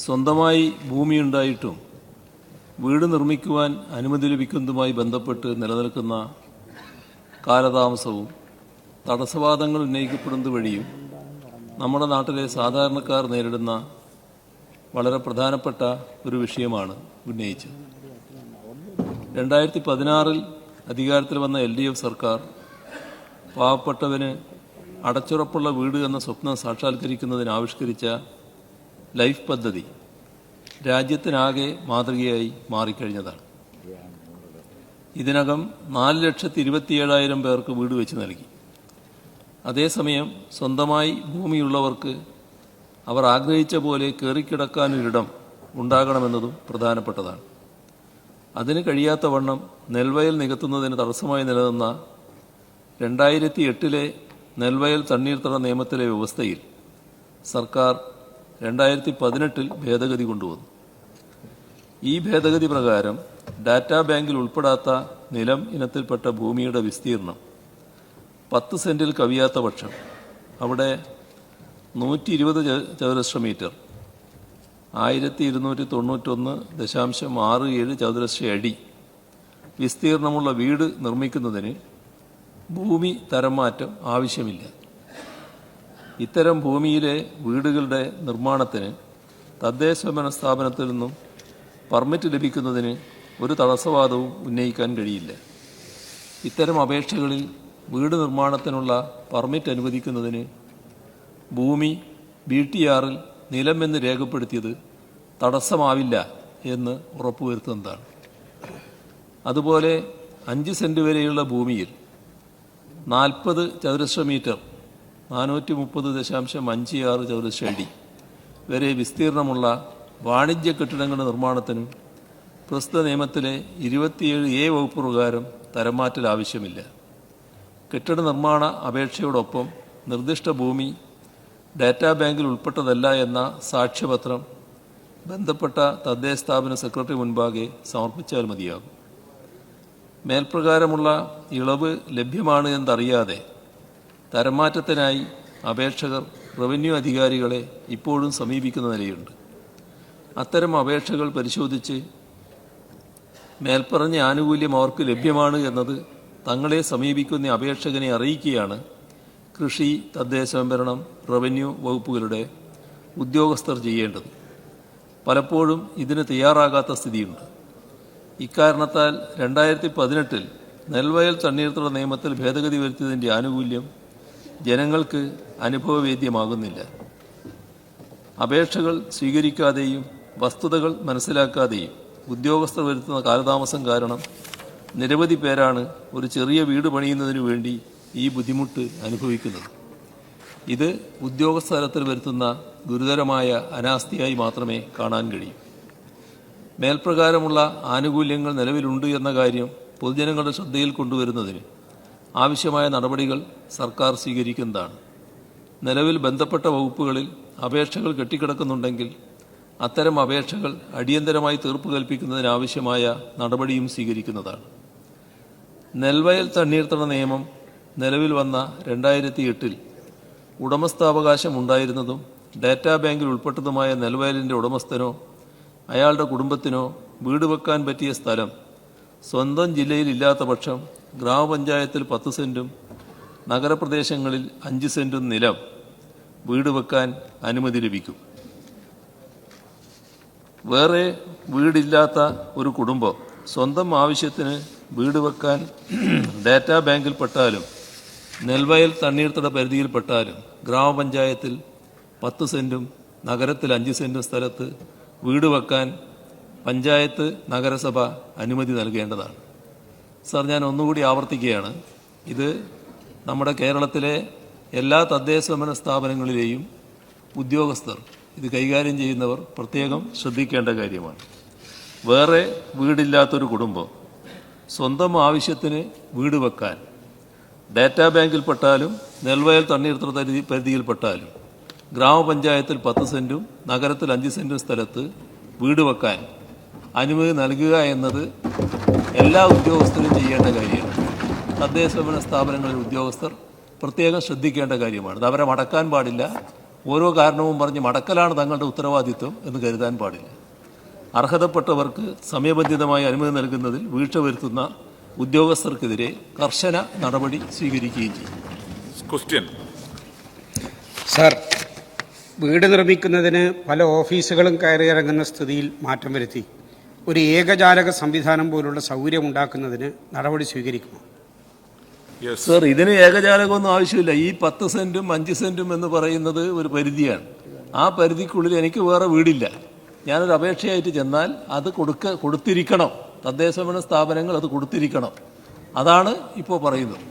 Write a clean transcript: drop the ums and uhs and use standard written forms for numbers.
സ്വന്തമായി ഭൂമിയുണ്ടായിട്ടും വീട് നിർമ്മിക്കുവാൻ അനുമതി ലഭിക്കുന്നതുമായി ബന്ധപ്പെട്ട് നിലനിൽക്കുന്ന കാലതാമസവും തടസ്സവാദങ്ങൾ ഉന്നയിക്കപ്പെടുന്നത് വഴിയും നമ്മുടെ നാട്ടിലെ സാധാരണക്കാർ നേരിടുന്ന വളരെ പ്രധാനപ്പെട്ട ഒരു വിഷയമാണ് ഉന്നയിച്ചത്. 2016 അധികാരത്തിൽ വന്ന LDF സർക്കാർ പാവപ്പെട്ടവന് അടച്ചുറപ്പുള്ള വീട് എന്ന സ്വപ്നം സാക്ഷാത്കരിക്കുന്നതിന് ആവിഷ്കരിച്ച ലൈഫ് പദ്ധതി രാജ്യത്തിനാകെ മാതൃകയായി മാറിക്കഴിഞ്ഞതാണ്. ഇതിനകം 4,27,000 പേർക്ക് വീട് വെച്ച് നൽകി. അതേസമയം സ്വന്തമായി ഭൂമിയുള്ളവർക്ക് അവർ ആഗ്രഹിച്ച പോലെ കയറിക്കിടക്കാനൊരിടം ഉണ്ടാകണമെന്നതും പ്രധാനപ്പെട്ടതാണ്. അതിന് കഴിയാത്തവണ്ണം നെൽവയൽ നികത്തുന്നതിന് തടസ്സമായി നിലനിന്ന 2008 നെൽവയൽ തണ്ണീർത്തട നിയമത്തിലെ വ്യവസ്ഥയിൽ സർക്കാർ 2018 ഭേദഗതി കൊണ്ടുവന്നു. ഈ ഭേദഗതി പ്രകാരം ഡാറ്റാ ബാങ്കിൽ ഉൾപ്പെടാത്ത നിലം ഇനത്തിൽപ്പെട്ട ഭൂമിയുടെ വിസ്തീർണം 10 സെന്റിൽ കവിയാത്ത പക്ഷം അവിടെ 120 ചതുരശ്ര മീറ്റർ 1291.67 ചതുരശ്ര അടി വിസ്തീർണമുള്ള വീട് നിർമ്മിക്കുന്നതിന് ഭൂമി തരം മാറ്റം ആവശ്യമില്ല. ഇത്തരം ഭൂമിയിലെ വീടുകളുടെ നിർമ്മാണത്തിന് തദ്ദേശഭരണ സ്ഥാപനത്തിൽ നിന്നും പെർമിറ്റ് ലഭിക്കുന്നതിന് ഒരു തടസ്സവാദവും ഉന്നയിക്കാൻ കഴിയില്ല. ഇത്തരം അപേക്ഷകളിൽ വീട് നിർമ്മാണത്തിനുള്ള പെർമിറ്റ് അനുവദിക്കുന്നതിന് ഭൂമി BTRൽ നിലമെന്ന് രേഖപ്പെടുത്തിയത് തടസ്സമാവില്ല എന്ന് ഉറപ്പുവരുത്തുന്നതാണ്. അതുപോലെ 5 സെന്റ് വരെയുള്ള ഭൂമിയിൽ 40 ചതുരശ്ര മീറ്റർ 430.56 ചതുരശ്ര അടി വരെ വിസ്തീർണമുള്ള വാണിജ്യ കെട്ടിടങ്ങളുടെ നിർമ്മാണത്തിനും പ്രസ്തുത നിയമത്തിലെ 27A വകുപ്പ് പ്രകാരം തരംമാറ്റൽ ആവശ്യമില്ല. കെട്ടിട നിർമ്മാണ അപേക്ഷയോടൊപ്പം നിർദ്ദിഷ്ട ഭൂമി ഡാറ്റാ ബാങ്കിൽ ഉൾപ്പെട്ടതല്ല എന്ന സാക്ഷ്യപത്രം ബന്ധപ്പെട്ട തദ്ദേശ സ്ഥാപന സെക്രട്ടറി മുൻപാകെ സമർപ്പിച്ചാൽ മതിയാകും. മേൽപ്രകാരമുള്ള ഇളവ് ലഭ്യമാണ് എന്നറിയാതെ തരംമാറ്റത്തിനായി അപേക്ഷകർ റവന്യൂ അധികാരികളെ ഇപ്പോഴും സമീപിക്കുന്ന നിലയുണ്ട്. അത്തരം അപേക്ഷകൾ പരിശോധിച്ച് മേൽപ്പറഞ്ഞ ആനുകൂല്യം അവർക്ക് ലഭ്യമാണ് എന്നത് തങ്ങളെ സമീപിക്കുന്ന അപേക്ഷകനെ അറിയിക്കുകയാണ് കൃഷി, തദ്ദേശ സംഭരണം, റവന്യൂ വകുപ്പുകളുടെ ഉദ്യോഗസ്ഥർ ചെയ്യേണ്ടത്. പലപ്പോഴും ഇതിന് തയ്യാറാകാത്ത സ്ഥിതിയുണ്ട്. ഇക്കാരണത്താൽ 2018 നെൽവയൽ തണ്ണീർത്തട നിയമത്തിൽ ഭേദഗതി വരുത്തിയതിൻ്റെ ആനുകൂല്യം ജനങ്ങൾക്ക് അനുഭവവേദ്യമാകുന്നില്ല. അപേക്ഷകൾ സ്വീകരിക്കാതെയും വസ്തുതകൾ മനസ്സിലാക്കാതെയും ഉദ്യോഗസ്ഥർ വരുത്തുന്ന കാലതാമസം കാരണം നിരവധി പേരാണ് ഒരു ചെറിയ വീട് പണിയുന്നതിനു വേണ്ടി ഈ ബുദ്ധിമുട്ട് അനുഭവിക്കുന്നത്. ഇത് ഉദ്യോഗസ്ഥ തലത്തിൽ വരുത്തുന്ന ഗുരുതരമായ അനാസ്ഥയായി മാത്രമേ കാണാൻ കഴിയൂ. മേൽപ്രകാരമുള്ള ആനുകൂല്യങ്ങൾ നിലവിലുണ്ട് എന്ന കാര്യം പൊതുജനങ്ങളുടെ ശ്രദ്ധയിൽ കൊണ്ടുവരുന്നതിന് ആവശ്യമായ നടപടികൾ സർക്കാർ സ്വീകരിക്കുന്നതാണ്. നിലവിൽ ബന്ധപ്പെട്ട വകുപ്പുകളിൽ അപേക്ഷകൾ കെട്ടിക്കിടക്കുന്നുണ്ടെങ്കിൽ അത്തരം അപേക്ഷകൾ അടിയന്തരമായി തീർപ്പ് കൽപ്പിക്കുന്നതിനാവശ്യമായ നടപടിയും സ്വീകരിക്കുന്നതാണ്. നെൽവയൽ തണ്ണീർത്തട നിയമം നിലവിൽ വന്ന 2008 ഉടമസ്ഥാവകാശം ഉണ്ടായിരുന്നതും ഡാറ്റാ ബാങ്കിൽ ഉൾപ്പെട്ടതുമായ നെൽവയലിൻ്റെ ഉടമസ്ഥനോ അയാളുടെ കുടുംബത്തിനോ വീട് വെക്കാൻ പറ്റിയ സ്ഥലം സ്വന്തം ജില്ലയിൽ ഇല്ലാത്ത പക്ഷം ഗ്രാമപഞ്ചായത്തിൽ 10 സെന്റും നഗരപ്രദേശങ്ങളിൽ 5 സെന്റും നിലം വീട് വെക്കാൻ അനുമതി ലഭിക്കും. വേറെ വീടില്ലാത്ത ഒരു കുടുംബം സ്വന്തം ആവശ്യത്തിന് വീട് വെക്കാൻ ഡാറ്റാ ബാങ്കിൽപ്പെട്ടാലും നെൽവയൽ തണ്ണീർത്തട പരിധിയിൽപ്പെട്ടാലും ഗ്രാമപഞ്ചായത്തിൽ 10 സെന്റും നഗരത്തിൽ 5 സെന്റും സ്ഥലത്ത് വീട് വെക്കാൻ പഞ്ചായത്ത് നഗരസഭ അനുമതി നൽകേണ്ടതാണ്. സാർ, ഞാൻ ഒന്നുകൂടി ആവർത്തിക്കുകയാണ്. ഇത് നമ്മുടെ കേരളത്തിലെ എല്ലാ തദ്ദേശ ഭരണ സ്ഥാപനങ്ങളിലെയും ഉദ്യോഗസ്ഥർ, ഇത് കൈകാര്യം ചെയ്യുന്നവർ പ്രത്യേകം ശ്രദ്ധിക്കേണ്ട കാര്യമാണ്. വേറെ വീടില്ലാത്തൊരു കുടുംബം സ്വന്തം ആവശ്യത്തിന് വീട് വെക്കാൻ ഡാറ്റാ ബാങ്കിൽപ്പെട്ടാലും നെൽവയൽ തണ്ണീർത്തട പരിധിയിൽപ്പെട്ടാലും ഗ്രാമപഞ്ചായത്തിൽ 10 സെന്റും നഗരത്തിൽ 5 സെന്റും സ്ഥലത്ത് വീട് വെക്കാൻ അനുമതി നൽകുക എന്നത് എല്ലാ ഉദ്യോഗസ്ഥരും ചെയ്യേണ്ട കാര്യമാണ്. തദ്ദേശ ഭരണ സ്ഥാപനങ്ങളിലെ ഉദ്യോഗസ്ഥർ പ്രത്യേകം ശ്രദ്ധിക്കേണ്ട കാര്യമാണ്. അത് അവരെ മടക്കാൻ പാടില്ല, ഓരോ കാരണവും പറഞ്ഞ് മടക്കലാണ് തങ്ങളുടെ ഉത്തരവാദിത്വം എന്ന് കരുതാൻ പാടില്ല. അർഹതപ്പെട്ടവർക്ക് സമയബന്ധിതമായി അനുമതി നൽകുന്നതിൽ വീഴ്ച വരുത്തുന്ന ഉദ്യോഗസ്ഥർക്കെതിരെ കർശന നടപടി സ്വീകരിക്കുകയും ചെയ്യും. സർ, വീട് നിർമ്മിക്കുന്നതിന് പല ഓഫീസുകളും കയറിയിറങ്ങുന്ന സ്ഥിതിയിൽ മാറ്റം വരുത്തി ഒരു ഏകജാലക സംവിധാനം പോലുള്ള സൗകര്യം ഉണ്ടാക്കുന്നതിന് നടപടി സ്വീകരിക്കുമോ? സർ, ഇതിന് ഏകജാലകമൊന്നും ആവശ്യമില്ല. ഈ 10 സെന്റും 5 സെന്റും എന്ന് പറയുന്നത് ഒരു പരിധിയാണ്. ആ പരിധിക്കുള്ളിൽ എനിക്ക് വേറെ വീടില്ല. ഞാനൊരു അപേക്ഷയായിട്ട് ചെന്നാൽ അത് കൊടുത്തിരിക്കണം. തദ്ദേശഭരണ സ്ഥാപനങ്ങൾ അത് കൊടുത്തിരിക്കണം. അതാണ് ഇപ്പോൾ പറയുന്നത്.